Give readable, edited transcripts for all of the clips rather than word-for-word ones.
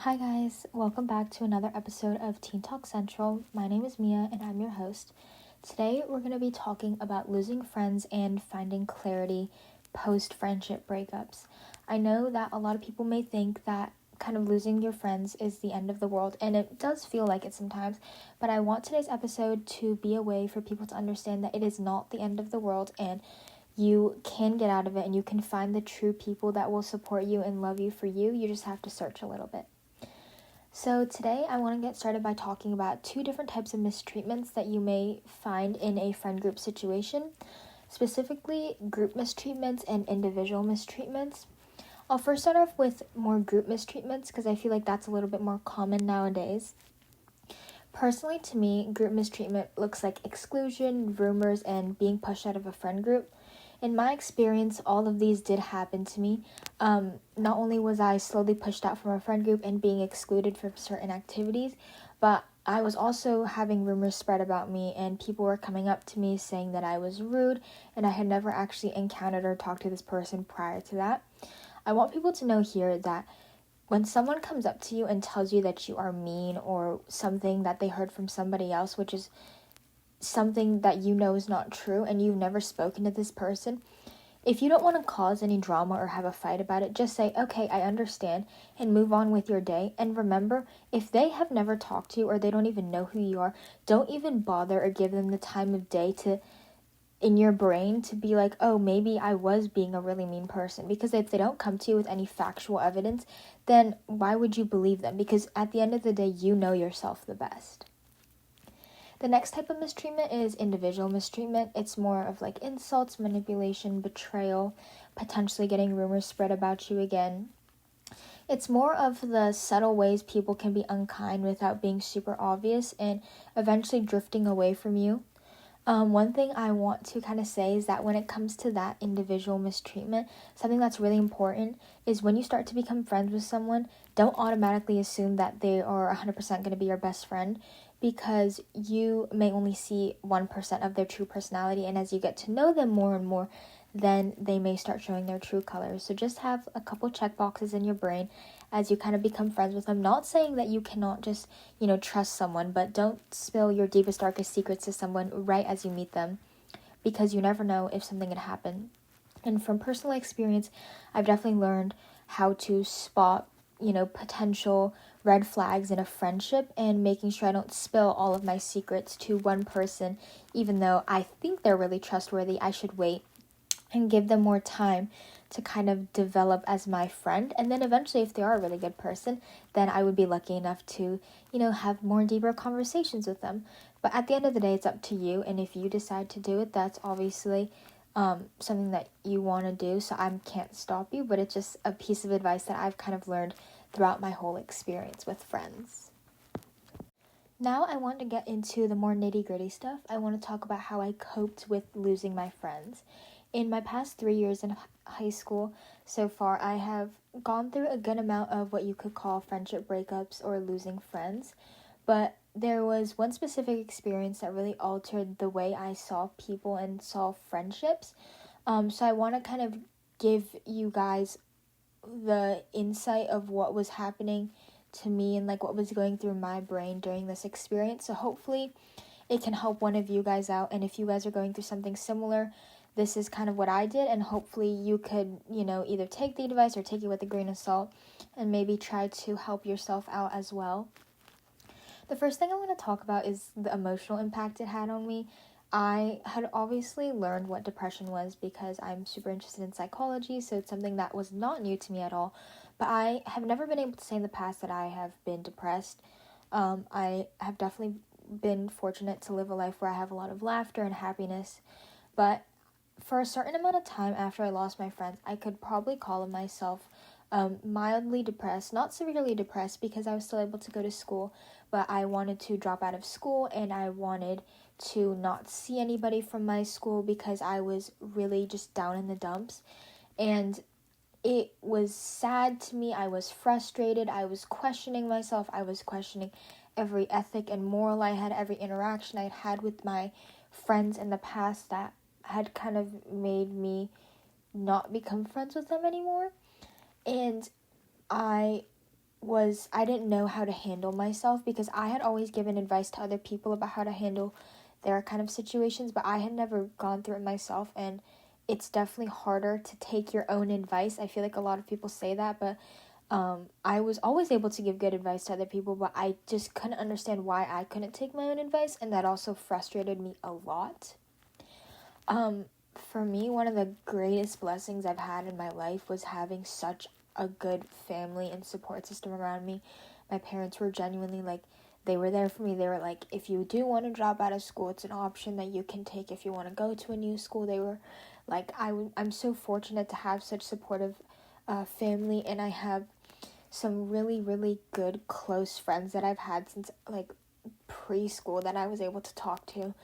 Hi guys, welcome back to another episode of Teen Talk Central. My name is Mia and I'm your host. Today we're going to be talking about losing friends and finding clarity post-friendship breakups. I know that a lot of people may think that kind of losing your friends is the end of the world, and it does feel like it sometimes, but I want today's episode to be a way for people to understand that it is not the end of the world and you can get out of it and you can find the true people that will support you and love you for you. You just have to search a little bit. So today I want to get started by talking about two different types of mistreatments that you may find in a friend group situation, specifically group mistreatments and individual mistreatments. I'll first start off with more group mistreatments because I feel like that's a little bit more common nowadays. Personally, to me, group mistreatment looks like exclusion, rumors, and being pushed out of a friend group. In my experience, all of these did happen to me. Not only was I slowly pushed out from a friend group and being excluded from certain activities, but I was also having rumors spread about me, and people were coming up to me saying that I was rude, and I had never actually encountered or talked to this person prior to that. I want people to know here that when someone comes up to you and tells you that you are mean or something that they heard from somebody else, which is something that you know is not true and you've never spoken to this person, if you don't want to cause any drama or have a fight about it, just say, okay, I understand, and move on with your day. And remember, if they have never talked to you or they don't even know who you are, don't even bother or give them the time of day to, in your brain, to be like, oh, maybe I was being a really mean person. Because if they don't come to you with any factual evidence, then why would you believe them? Because at the end of the day, you know yourself the best. The next type of mistreatment is individual mistreatment. It's more of like insults, manipulation, betrayal, potentially getting rumors spread about you again. It's more of the subtle ways people can be unkind without being super obvious and eventually drifting away from you. One thing I want to kind of say is that when it comes to that individual mistreatment, something that's really important is when you start to become friends with someone, don't automatically assume that they are 100% going to be your best friend, because you may only see 1% of their true personality, and as you get to know them more and more, then they may start showing their true colors. So just have a couple check boxes in your brain as you kind of become friends with them. Not saying that you cannot just, trust someone, but don't spill your deepest, darkest secrets to someone right as you meet them, because you never know if something could happen. And from personal experience, I've definitely learned how to spot, potential red flags in a friendship and making sure I don't spill all of my secrets to one person, even though I think they're really trustworthy. I should wait and give them more time to kind of develop as my friend. And then eventually, if they are a really good person, then I would be lucky enough to, have more deeper conversations with them. But at the end of the day, it's up to you. And if you decide to do it, that's obviously something that you want to do. So I can't stop you, but it's just a piece of advice that I've kind of learned throughout my whole experience with friends. Now I want to get into the more nitty-gritty stuff. I want to talk about how I coped with losing my friends. In my past 3 years in high school so far, I have gone through a good amount of what you could call friendship breakups or losing friends. But there was one specific experience that really altered the way I saw people and saw friendships. So I want to kind of give you guys the insight of what was happening to me and like what was going through my brain during this experience. So hopefully it can help one of you guys out. And if you guys are going through something similar, this is kind of what I did, and hopefully you could, either take the advice or take it with a grain of salt and maybe try to help yourself out as well. The first thing I want to talk about is the emotional impact it had on me. I had obviously learned what depression was because I'm super interested in psychology, so it's something that was not new to me at all. But I have never been able to say in the past that I have been depressed. I have definitely been fortunate to live a life where I have a lot of laughter and happiness, but for a certain amount of time after I lost my friends, I could probably call myself mildly depressed, not severely depressed because I was still able to go to school, but I wanted to drop out of school and I wanted to not see anybody from my school because I was really just down in the dumps. And it was sad to me. I was frustrated. I was questioning myself. I was questioning every ethic and moral I had, every interaction I had with my friends in the past that had kind of made me not become friends with them anymore. And I was I didn't know how to handle myself, because I had always given advice to other people about how to handle their kind of situations, but I had never gone through it myself, and it's definitely harder to take your own advice. I feel like a lot of people say that, but I was always able to give good advice to other people, but I just couldn't understand why I couldn't take my own advice, and that also frustrated me a lot. For me, one of the greatest blessings I've had in my life was having such a good family and support system around me. My parents were genuinely like, they were there for me. They were like, if you do want to drop out of school, it's an option that you can take if you want to go to a new school. They were like, I'm so fortunate to have such supportive family, and I have some really, really good, close friends that I've had since, like, preschool that I was able to talk to.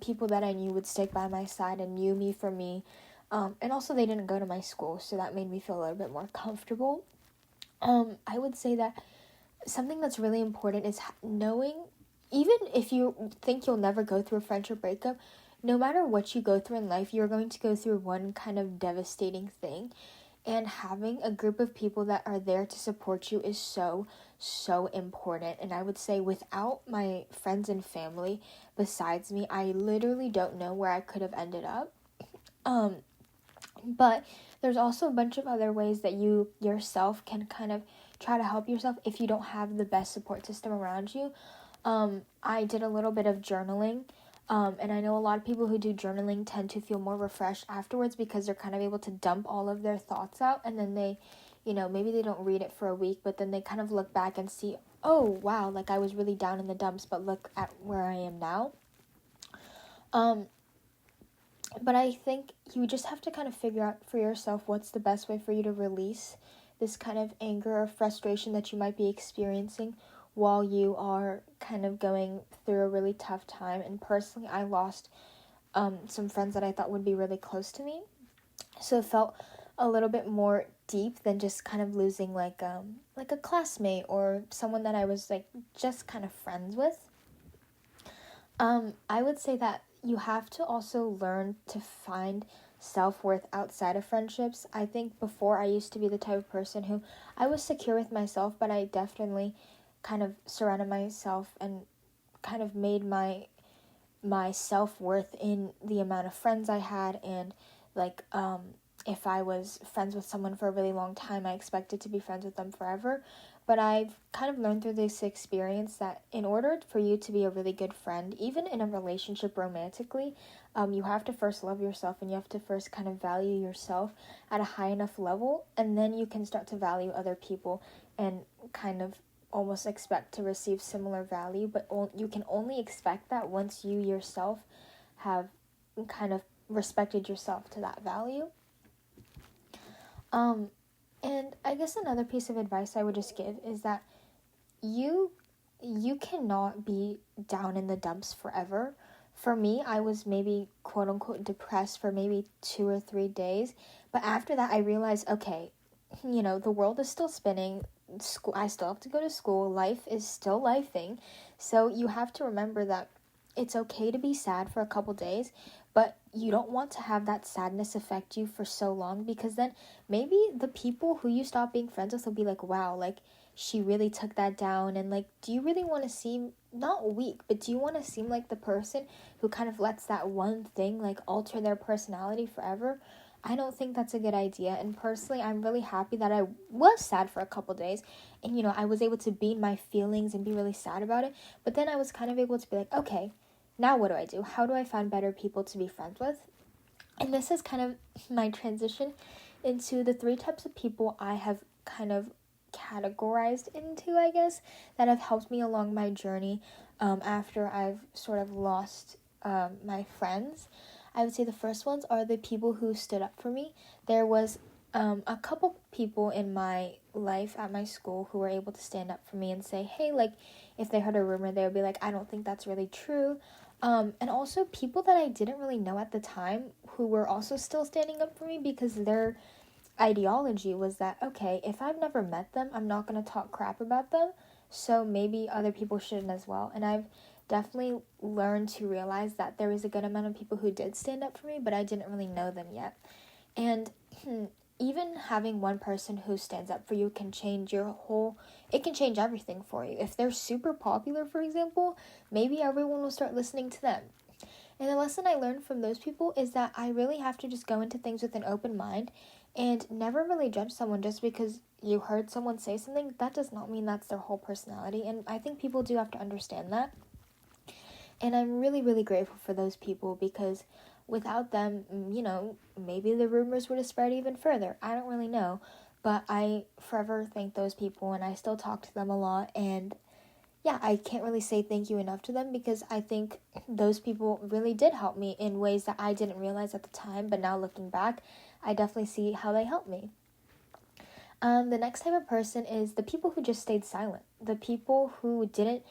People that I knew would stick by my side and knew me for me. And also they didn't go to my school, so that made me feel a little bit more comfortable. I would say that something that's really important is knowing, even if you think you'll never go through a friendship breakup, no matter what you go through in life, you're going to go through one kind of devastating thing. And having a group of people that are there to support you is so, so important. And I would say without my friends and family besides me, I literally don't know where I could have ended up. But there's also a bunch of other ways that you yourself can kind of try to help yourself if you don't have the best support system around you. I did a little bit of journaling. And I know a lot of people who do journaling tend to feel more refreshed afterwards, because they're kind of able to dump all of their thoughts out, and then they, maybe they don't read it for a week, but then they kind of look back and see, oh, wow, like I was really down in the dumps, but look at where I am now. But I think you just have to kind of figure out for yourself what's the best way for you to release this kind of anger or frustration that you might be experiencing while you are kind of going through a really tough time. And personally, I lost some friends that I thought would be really close to me. So it felt a little bit more deep than just kind of losing like a classmate or someone that I was like just kind of friends with. I would say that you have to also learn to find self-worth outside of friendships. I think before I used to be the type of person who I was secure with myself, but I definitely kind of surrounded myself and kind of made my self-worth in the amount of friends I had, and like if I was friends with someone for a really long time, I expected to be friends with them forever. But I've kind of learned through this experience that in order for you to be a really good friend, even in a relationship romantically, you have to first love yourself, and you have to first kind of value yourself at a high enough level, and then you can start to value other people and kind of almost expect to receive similar value, but you can only expect that once you yourself have kind of respected yourself to that value. And I guess another piece of advice I would just give is that you cannot be down in the dumps forever. For me, I was maybe quote unquote depressed for maybe 2 or 3 days, but after that I realized, okay, the world is still spinning. School, I still have to go to school. Life is still lifing. So you have to remember that it's okay to be sad for a couple days, but you don't want to have that sadness affect you for so long, because then maybe the people who you stop being friends with will be like, wow, like she really took that down, and like, do you really want to seem not weak, but do you want to seem like the person who kind of lets that one thing like alter their personality forever? I don't think that's a good idea. And personally, I'm really happy that I was sad for a couple days, and I was able to be in my feelings and be really sad about it. But then I was kind of able to be like, okay, now what do I do? How do I find better people to be friends with? And this is kind of my transition into the 3 types of people I have kind of categorized into, I guess, that have helped me along my journey after I've sort of lost my friends. I would say the first ones are the people who stood up for me. There was a couple people in my life at my school who were able to stand up for me and say, hey, like, if they heard a rumor, they would be like, I don't think that's really true. And also people that I didn't really know at the time who were also still standing up for me, because their ideology was that, okay, if I've never met them, I'm not going to talk crap about them, so maybe other people shouldn't as well. And I've definitely learned to realize that there was a good amount of people who did stand up for me, but I didn't really know them yet. And even having one person who stands up for you can change it can change everything for you. If they're super popular, for example, maybe everyone will start listening to them. And the lesson I learned from those people is that I really have to just go into things with an open mind and never really judge someone just because you heard someone say something. That does not mean that's their whole personality, and I think people do have to understand that. And I'm really, really grateful for those people because without them, maybe the rumors would have spread even further. I don't really know. But I forever thank those people, and I still talk to them a lot. And yeah, I can't really say thank you enough to them because I think those people really did help me in ways that I didn't realize at the time. But now looking back, I definitely see how they helped me. The next type of person is the people who just stayed silent. The people who didn't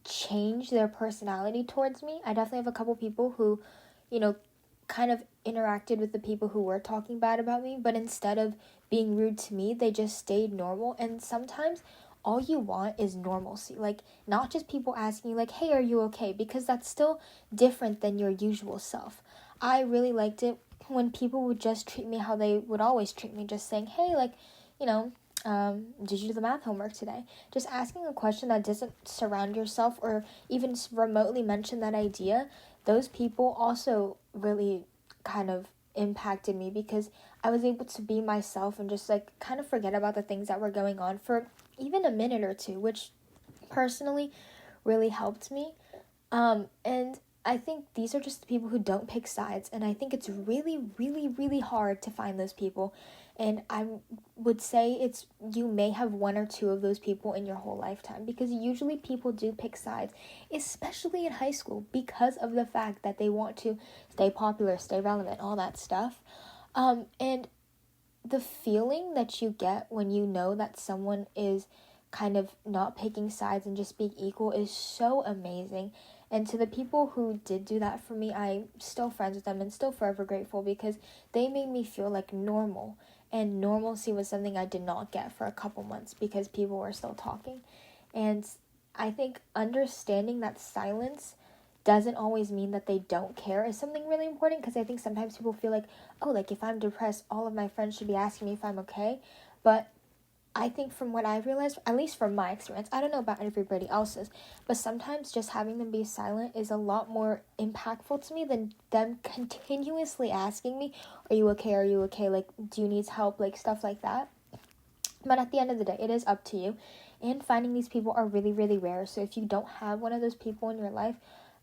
change their personality towards me. I definitely have a couple people who, kind of interacted with the people who were talking bad about me, but instead of being rude to me, they just stayed normal. And sometimes all you want is normalcy. Like, not just people asking you, like, hey, are you okay? Because that's still different than your usual self. I really liked it when people would just treat me how they would always treat me, just saying, hey, like, did you do the math homework today? Just asking a question that doesn't surround yourself or even remotely mention that idea. Those people also really kind of impacted me because I was able to be myself and just like kind of forget about the things that were going on for even a minute or two, which personally really helped me. And I think these are just the people who don't pick sides, and I think it's really, really, really hard to find those people. And I would say you may have one or two of those people in your whole lifetime, because usually people do pick sides, especially in high school, because of the fact that they want to stay popular, stay relevant, all that stuff. And the feeling that you get when you know that someone is kind of not picking sides and just being equal is so amazing. And to the people who did do that for me, I'm still friends with them and still forever grateful because they made me feel like normal. And normalcy was something I did not get for a couple months because people were still talking. And I think understanding that silence doesn't always mean that they don't care is something really important, because I think sometimes people feel like, oh, like if I'm depressed, all of my friends should be asking me if I'm okay. But I think from what I've realized, at least from my experience, I don't know about everybody else's, but sometimes just having them be silent is a lot more impactful to me than them continuously asking me, are you okay, like, do you need help, like, stuff like that. But at the end of the day, it is up to you, and finding these people are really, really rare. So if you don't have one of those people in your life,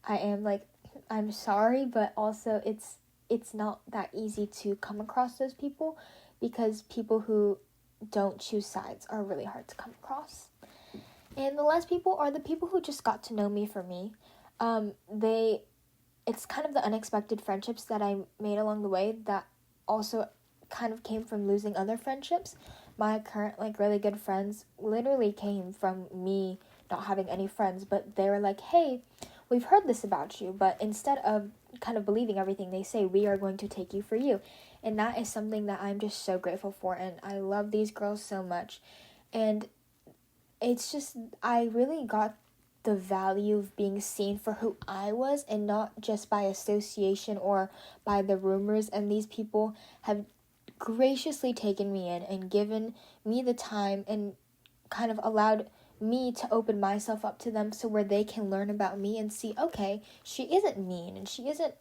I'm sorry, but also it's not that easy to come across those people, because people who don't choose sides are really hard to come across. And the last people are the people who just got to know me for me. It's kind of the unexpected friendships that I made along the way that also kind of came from losing other friendships. My current, like, really good friends literally came from me not having any friends, but they were like, hey, we've heard this about you, but instead of kind of believing everything they say, we are going to take you for you. And that is something that I'm just so grateful for, and I love these girls so much. And it's just, I really got the value of being seen for who I was and not just by association or by the rumors. And these people have graciously taken me in and given me the time and kind of allowed me to open myself up to them, so where they can learn about me and see, okay, she isn't mean and she isn't,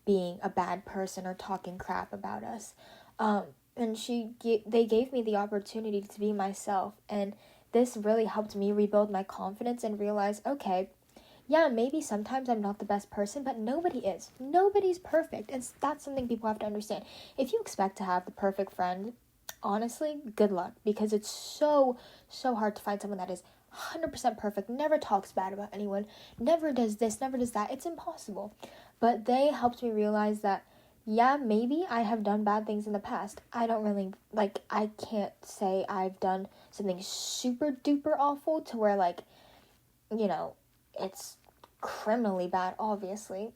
being a bad person or talking crap about us. And they gave me the opportunity to be myself, and this really helped me rebuild my confidence and realize, okay, yeah, maybe sometimes I'm not the best person, but nobody is. Nobody's perfect, and that's something people have to understand. If you expect to have the perfect friend, honestly, good luck, because it's so, so hard to find someone that is 100% perfect, never talks bad about anyone, never does this, never does that. It's impossible. But they helped me realize that, yeah, maybe I have done bad things in the past. I can't say I've done something super duper awful to where, it's criminally bad, obviously.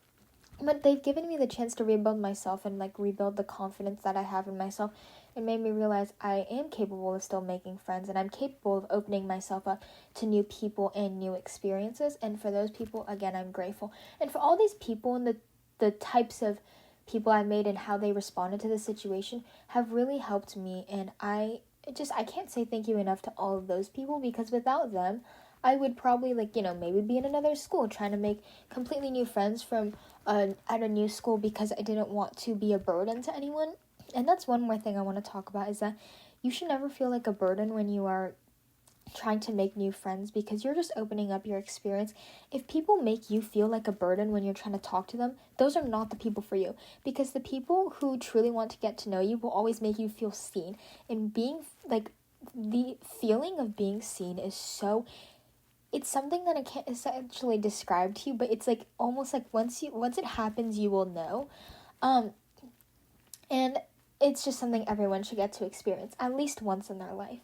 But they've given me the chance to rebuild myself and, rebuild the confidence that I have in myself. It made me realize I am capable of still making friends, and I'm capable of opening myself up to new people and new experiences. And for those people, again, I'm grateful. And for all these people and the types of people I made and how they responded to the situation have really helped me. And I can't say thank you enough to all of those people, because without them, I would probably, like, maybe be in another school trying to make completely new friends from at a new school, because I didn't want to be a burden to anyone. And that's one more thing I want to talk about, is that you should never feel like a burden when you are trying to make new friends, because you're just opening up your experience. If people make you feel like a burden when you're trying to talk to them, those are not the people for you, because the people who truly want to get to know you will always make you feel seen. And being, like, the feeling of being seen is so, it's something that I can't essentially describe to you, but it's like almost like once it happens, you will know. And it's just something everyone should get to experience at least once in their life.